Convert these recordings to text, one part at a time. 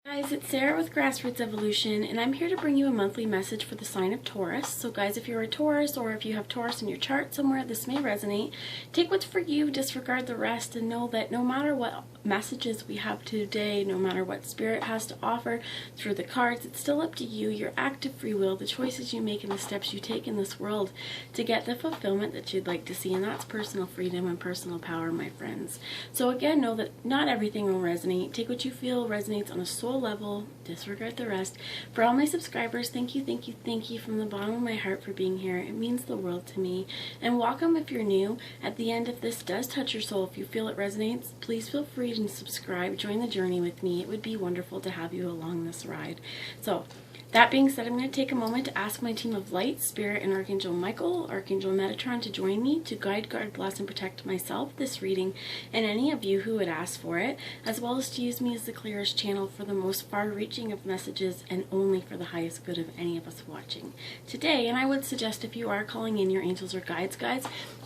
Guys, it's Sarah with Grassroots Evolution, and I'm here to bring you a monthly message for the sign of Taurus. So guys, if you're a Taurus, or if you have Taurus in your chart somewhere, this may resonate. Take what's for you, disregard the rest, and know that no matter what messages we have today, no matter what Spirit has to offer through the cards, it's still up to you, your active free will, the choices you make and the steps you take in this world to get the fulfillment that you'd like to see, and that's personal freedom and personal power, my friends. So again, know that not everything will resonate. Take what you feel resonates on a soul level, disregard the rest. For all my subscribers, thank you from the bottom of my heart for being here. It means the world to me. And welcome if you're new. At the end, if this does touch your soul, if you feel it resonates, please feel free to subscribe, join the journey with me. It would be wonderful to have you along this ride. So that being said, I'm going to take a moment to ask my team of light, Spirit, and Archangel Michael, Archangel Metatron to join me to guide, guard, bless, and protect myself, this reading, and any of you who would ask for it, as well as to use me as the clearest channel for the most far-reaching of messages and only for the highest good of any of us watching today. And I would suggest if you are calling in your angels or guides,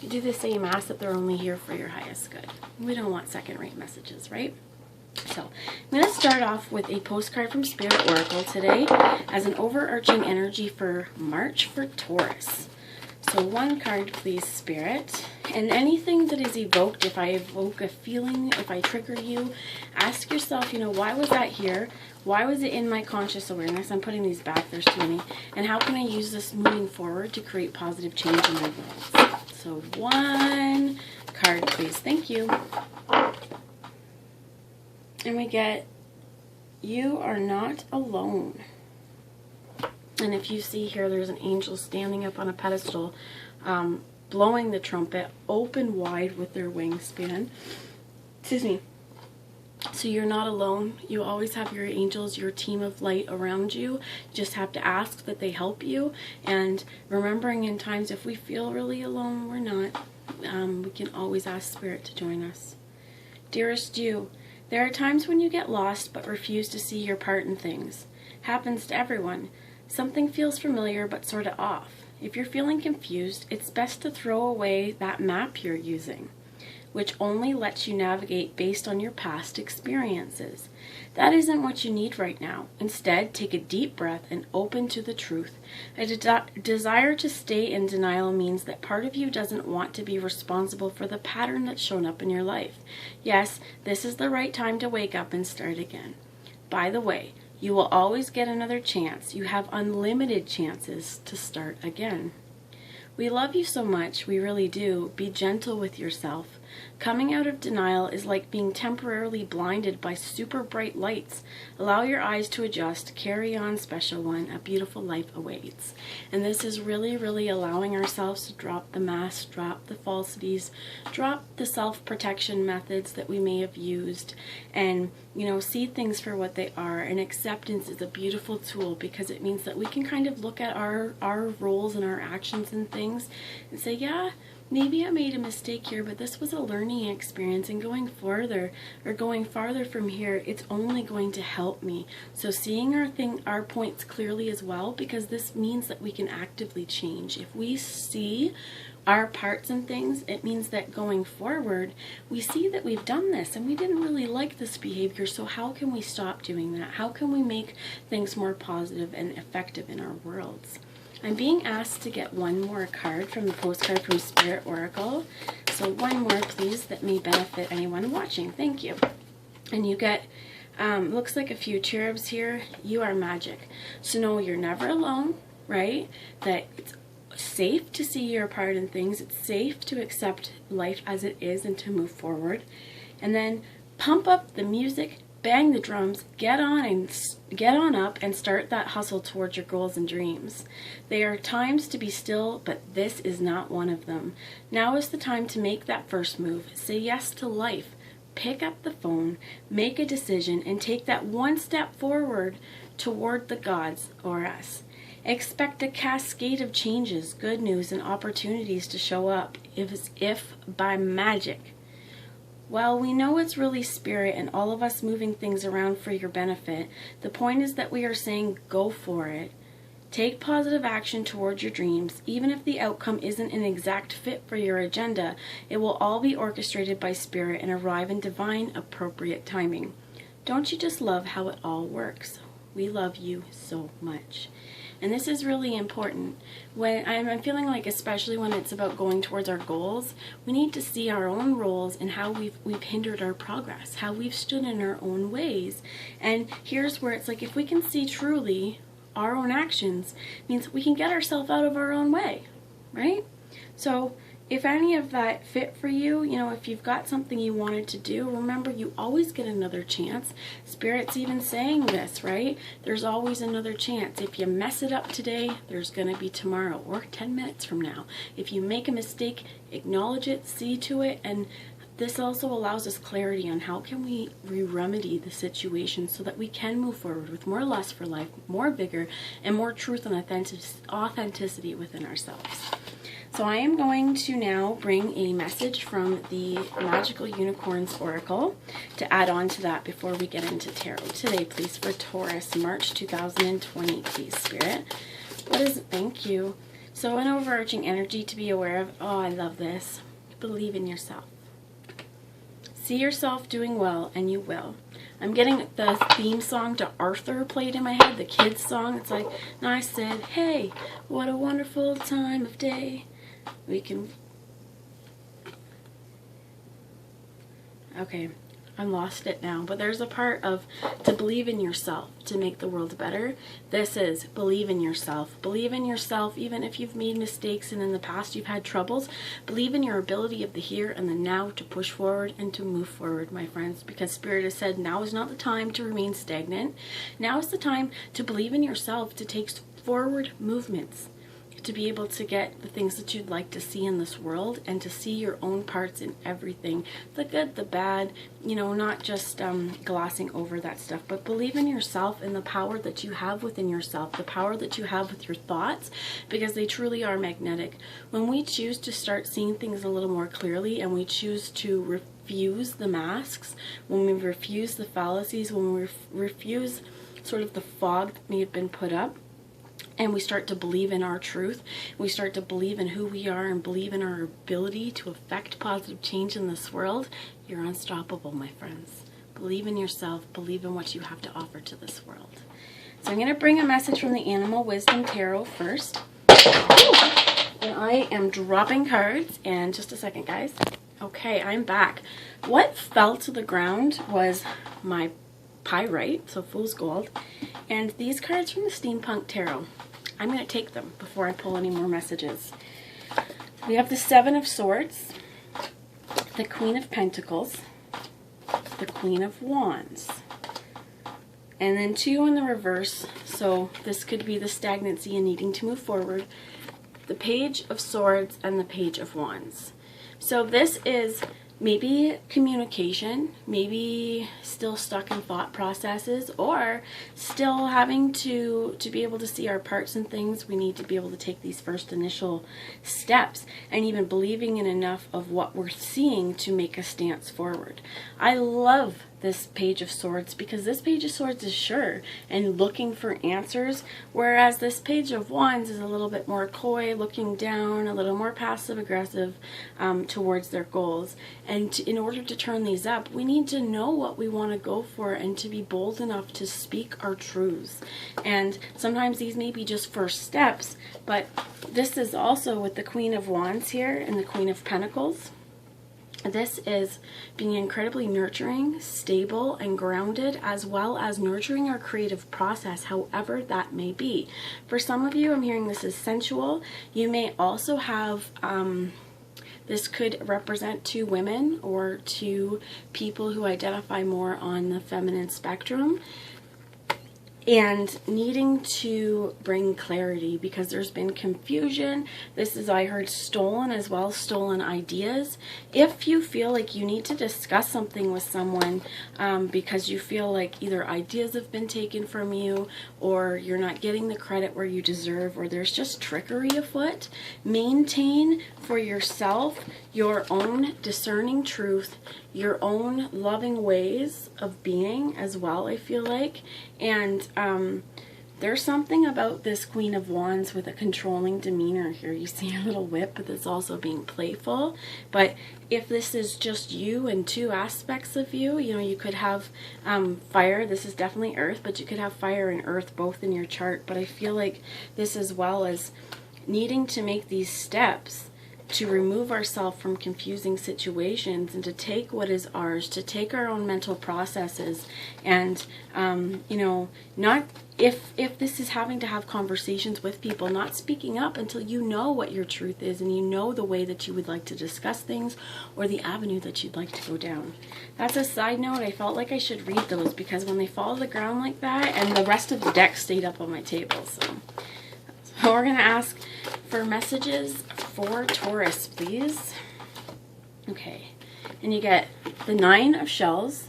you do the same, ask that they're only here for your highest good. We don't want second-rate messages, right? So I'm going to start off with a postcard from Spirit Oracle today as an overarching energy for March for Taurus. So one card, please, Spirit. And anything that is evoked, if I evoke a feeling, if I trigger you, ask yourself, why was that here? Why was it in my conscious awareness? I'm putting these back, there's too many. And how can I use this moving forward to create positive change in my world? So one card, please. Thank you. And we get, you are not alone. And if you see here, there's an angel standing up on a pedestal, blowing the trumpet open wide with their wingspan. Excuse me. So you're not alone. You always have your angels, your team of light around you. You just have to ask that they help you. And remembering in times if we feel really alone, we're not. We can always ask Spirit to join us. Dearest you, there are times when you get lost but refuse to see your part in things. Happens to everyone. Something feels familiar but sort of off. If you're feeling confused, it's best to throw away that map you're using, which only lets you navigate based on your past experiences. That isn't what you need right now. Instead, take a deep breath and open to the truth. A desire to stay in denial means that part of you doesn't want to be responsible for the pattern that's shown up in your life. Yes, this is the right time to wake up and start again. By the way, you will always get another chance. You have unlimited chances to start again. We love you so much, we really do. Be gentle with yourself. Coming out of denial is like being temporarily blinded by super bright lights. Allow your eyes to adjust. Carry on, special one. A beautiful life awaits. And this is really, really allowing ourselves to drop the mask, drop the falsities, drop the self-protection methods that we may have used, and see things for what they are. And acceptance is a beautiful tool because it means that we can kind of look at our roles and our actions and things and say, yeah, maybe I made a mistake here, but this was a learning experience, and going farther from here, it's only going to help me. So seeing our points clearly as well, because this means that we can actively change. If we see our parts and things, it means that going forward, we see that we've done this and we didn't really like this behavior, so how can we stop doing that? How can we make things more positive and effective in our worlds? I'm being asked to get one more card from the postcard from Spirit Oracle. So one more, please, that may benefit anyone watching. Thank you. And you get, looks like a few cherubs here. You are magic. So no, you're never alone, right? That it's safe to see your part in things. It's safe to accept life as it is and to move forward. And then pump up the music, bang the drums, get on up and start that hustle towards your goals and dreams. There are times to be still, but this is not one of them. Now is the time to make that first move. Say yes to life. Pick up the phone, make a decision, and take that one step forward toward the gods or us. Expect a cascade of changes, good news, and opportunities to show up, if by magic. Well, we know it's really Spirit and all of us moving things around for your benefit. The point is that we are saying go for it. Take positive action towards your dreams. Even if the outcome isn't an exact fit for your agenda, it will all be orchestrated by Spirit and arrive in divine, appropriate timing. Don't you just love how it all works? We love you so much. And this is really important. When I'm feeling like, especially when it's about going towards our goals, we need to see our own roles and how we've hindered our progress, how we've stood in our own ways. And here's where it's like, if we can see truly our own actions, means we can get ourselves out of our own way, right? So if any of that fit for you, you know, if you've got something you wanted to do, remember you always get another chance. Spirit's even saying this, right? There's always another chance. If you mess it up today, there's going to be tomorrow or 10 minutes from now. If you make a mistake, acknowledge it, see to it, and this also allows us clarity on how can we remedy the situation so that we can move forward with more lust for life, more vigor, and more truth and authenticity within ourselves. So I am going to now bring a message from the Magical Unicorns Oracle to add on to that before we get into tarot today, please, for Taurus, March 2020, please, Spirit. What is it? Thank you. So an overarching energy to be aware of. Oh, I love this. Believe in yourself. See yourself doing well, and you will. I'm getting the theme song to Arthur played in my head, the kids' song. It's like, and I said, hey, what a wonderful time of day. We can... Okay, I'm lost it now. But there's a part of to believe in yourself to make the world better. This is believe in yourself. Believe in yourself even if you've made mistakes and in the past you've had troubles. Believe in your ability of the here and the now to push forward and to move forward, my friends. Because Spirit has said now is not the time to remain stagnant. Now is the time to believe in yourself, to take forward movements, to be able to get the things that you'd like to see in this world and to see your own parts in everything, the good, the bad, you know, not just glossing over that stuff, but believe in yourself and the power that you have within yourself, the power that you have with your thoughts, because they truly are magnetic. When we choose to start seeing things a little more clearly and we choose to refuse the masks, when we refuse the fallacies, when we refuse sort of the fog that may have been put up, and we start to believe in our truth, we start to believe in who we are and believe in our ability to affect positive change in this world, you're unstoppable, my friends. Believe in yourself, believe in what you have to offer to this world. So I'm going to bring a message from the Animal Wisdom Tarot first. And I am dropping cards, and just a second, guys. Okay, I'm back. What fell to the ground was my pyrite, so fool's gold, and these cards from the Steampunk Tarot. I'm going to take them before I pull any more messages. We have the Seven of Swords, the Queen of Pentacles, the Queen of Wands, and then two in the reverse, so this could be the stagnancy and needing to move forward, the Page of Swords and the Page of Wands. So this is maybe communication, maybe still stuck in thought processes, or still having to be able to see our parts and things. We need to be able to take these first initial steps and even believing in enough of what we're seeing to make a stance forward. I love this Page of Swords because this Page of Swords is sure and looking for answers, whereas this Page of Wands is a little bit more coy, looking down, a little more passive aggressive towards their goals. And in order to turn these up, we need to know what we want to go for and to be bold enough to speak our truths. And sometimes these may be just first steps, but this is also with the Queen of Wands here and the Queen of Pentacles. This is being incredibly nurturing, stable, and grounded, as well as nurturing our creative process, however that may be. For some of you, I'm hearing this is sensual. You may also have, this could represent two women or two people who identify more on the feminine spectrum, and needing to bring clarity because there's been confusion. This is, I heard, stolen as well, stolen ideas. If you feel like you need to discuss something with someone because you feel like either ideas have been taken from you or you're not getting the credit where you deserve, or there's just trickery afoot, maintain for yourself your own discerning truth, your own loving ways of being as well, I feel like, and there's something about this Queen of Wands with a controlling demeanor here. You see a little whip, but it's also being playful. But if this is just you and two aspects of you, you know, you could have fire. This is definitely earth, but you could have fire and earth both in your chart. But I feel like this, as well as needing to make these steps to remove ourselves from confusing situations and to take what is ours, to take our own mental processes, and you know, not if this is having to have conversations with people, not speaking up until you know what your truth is and you know the way that you would like to discuss things or the avenue that you'd like to go down. That's a side note. I felt like I should read those because when they fall to the ground like that, and the rest of the deck stayed up on my table. So we're going to ask for messages for Taurus, please. Okay, and you get the 9 of shells,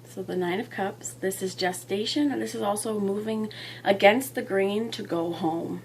so the 9 of cups. This is gestation, and this is also moving against the grain to go home,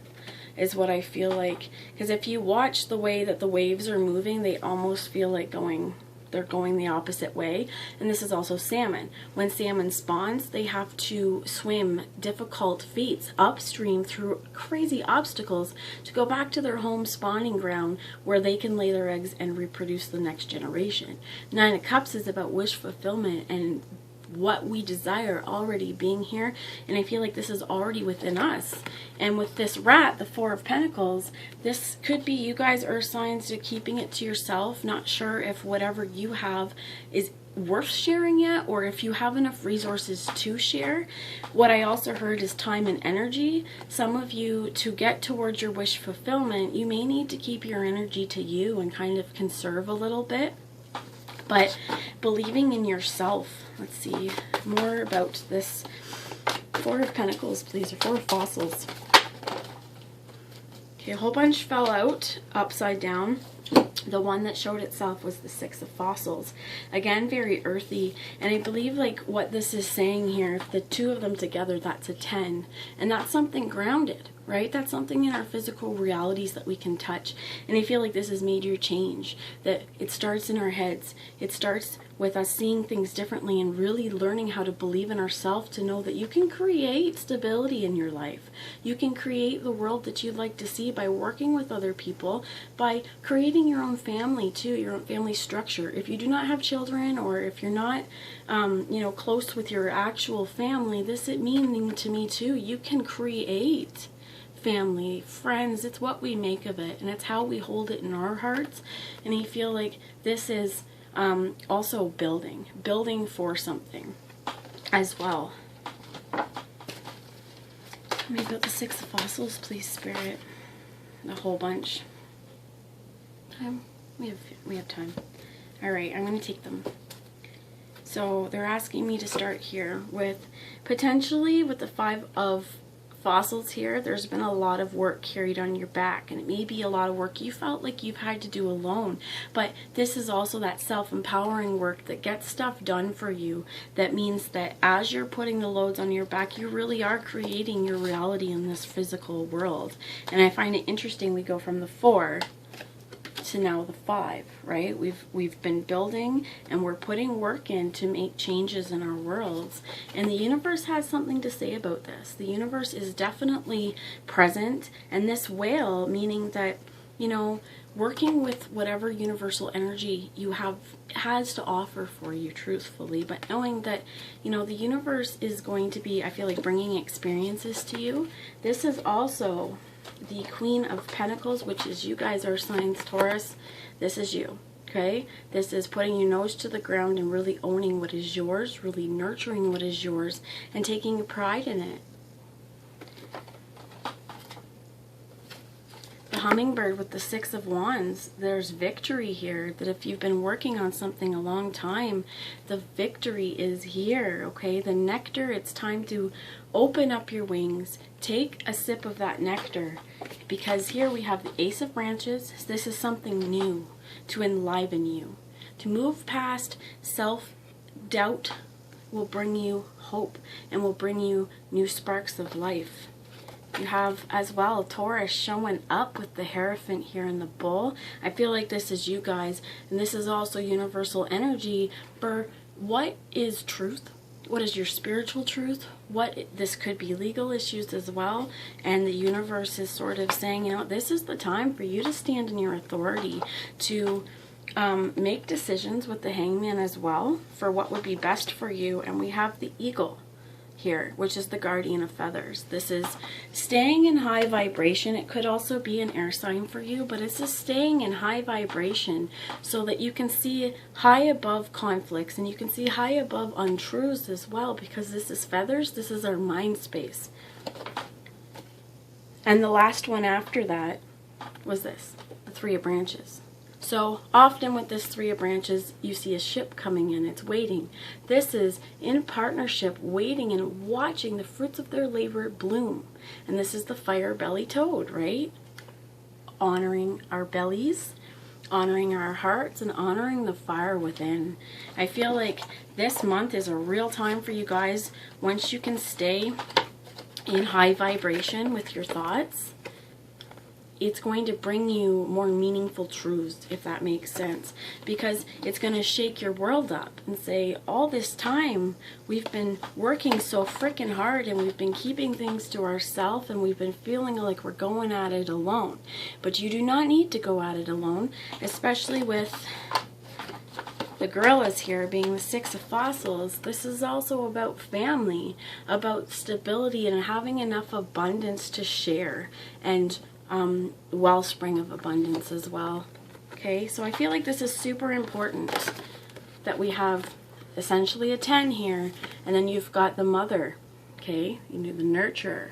is what I feel like. Because if you watch the way that the waves are moving, they almost feel like they're going the opposite way. And this is also salmon. When salmon spawns, they have to swim difficult feats upstream through crazy obstacles to go back to their home spawning ground where they can lay their eggs and reproduce the next generation. 9 of Cups is about wish fulfillment and what we desire already being here, and I feel like this is already within us. And with this rat, the 4 of Pentacles, this could be you guys earth signs to keeping it to yourself, not sure if whatever you have is worth sharing yet, or if you have enough resources to share. What I also heard is time and energy. Some of you, to get towards your wish fulfillment, you may need to keep your energy to you and kind of conserve a little bit. But believing in yourself. Let's see more about this 4 of Pentacles, please, or 4 of Fossils. Okay, a whole bunch fell out upside down. The one that showed itself was the 6 of Fossils. Again, very earthy. And I believe like what this is saying here, if the 2 of them together, that's a 10. And that's something grounded, right? That's something in our physical realities that we can touch. And I feel like this has made your change. That it starts in our heads. It starts with us seeing things differently and really learning how to believe in ourselves, to know that you can create stability in your life. You can create the world that you'd like to see by working with other people, by creating your own family too, your own family structure. If you do not have children, or if you're not you know, close with your actual family, this is meaning to me too, you can create family, friends. It's what we make of it, and it's how we hold it in our hearts. And I feel like this is also building for something as well. Maybe about the 6 of Fossils, please, Spirit. A whole bunch. Time? We have time. Alright, I'm going to take them. So they're asking me to start here with potentially with the 5 of Fossils here. There's been a lot of work carried on your back, and it may be a lot of work you felt like you've had to do alone, but this is also that self-empowering work that gets stuff done for you. That means that as you're putting the loads on your back, you really are creating your reality in this physical world. And I find it interesting, we go from the 4 to now the 5, right? We've been building and we're putting work in to make changes in our worlds, and the universe has something to say about this. The universe is definitely present, and this whale, meaning that, you know, working with whatever universal energy you have has to offer for you truthfully, but knowing that, you know, the universe is going to be, I feel like, bringing experiences to you. This is also the Queen of Pentacles, which is you guys are signs Taurus. This is you, okay? This is putting your nose to the ground and really owning what is yours, really nurturing what is yours, and taking pride in it. The hummingbird with the 6 of Wands, there's victory here. That if you've been working on something a long time, the victory is here, okay? The nectar, it's time to open up your wings. Take a sip of that nectar, because here we have the Ace of Branches. This is something new to enliven you. To move past self-doubt will bring you hope and will bring you new sparks of life. You have as well Taurus showing up with the Hierophant here in the Bull. I feel like this is you guys, and this is also universal energy for what is truth, what is your spiritual truth, this could be legal issues as well, and the universe is sort of saying, you know, this is the time for you to stand in your authority, to make decisions with the Hangman as well for what would be best for you. And we have the Eagle here, which is the guardian of feathers. This is staying in high vibration. It could also be an air sign for you, but it's just staying in high vibration so that you can see high above conflicts and you can see high above untruths as well, because this is feathers. This is our mind space. And the last one after that was this, the Three of Branches. So often with this Three of Branches, you see a ship coming in. It's waiting. This is in partnership, waiting and watching the fruits of their labor bloom. And this is the fire belly toad, right? Honoring our bellies, honoring our hearts, and honoring the fire within. I feel like this month is a real time for you guys. Once you can stay in high vibration with your thoughts, it's going to bring you more meaningful truths, if that makes sense, because it's going to shake your world up and say, all this time we've been working so freaking hard and we've been keeping things to ourselves and we've been feeling like we're going at it alone. But you do not need to go at it alone, especially with the gorillas here being the Six of Fossils. This is also about family, about stability and having enough abundance to share, and wellspring of abundance as well. Okay, so I feel like this is super important that we have essentially a 10 here, and then you've got the mother, okay, you do the nurturer,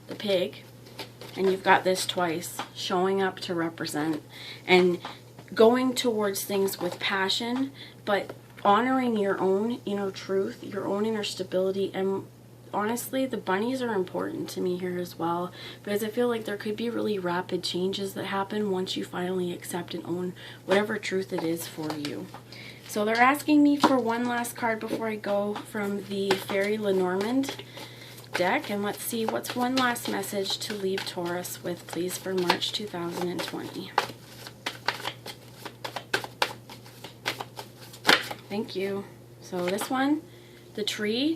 the pig, and you've got this twice, showing up to represent and going towards things with passion, but honoring your own inner truth, your own inner stability. And honestly, the bunnies are important to me here as well, because I feel like there could be really rapid changes that happen once you finally accept and own whatever truth it is for you. So they're asking me for one last card before I go from the Fairy Lenormand deck, and let's see what's one last message to leave Taurus with, please, for March 2020. Thank you. So this one, the tree.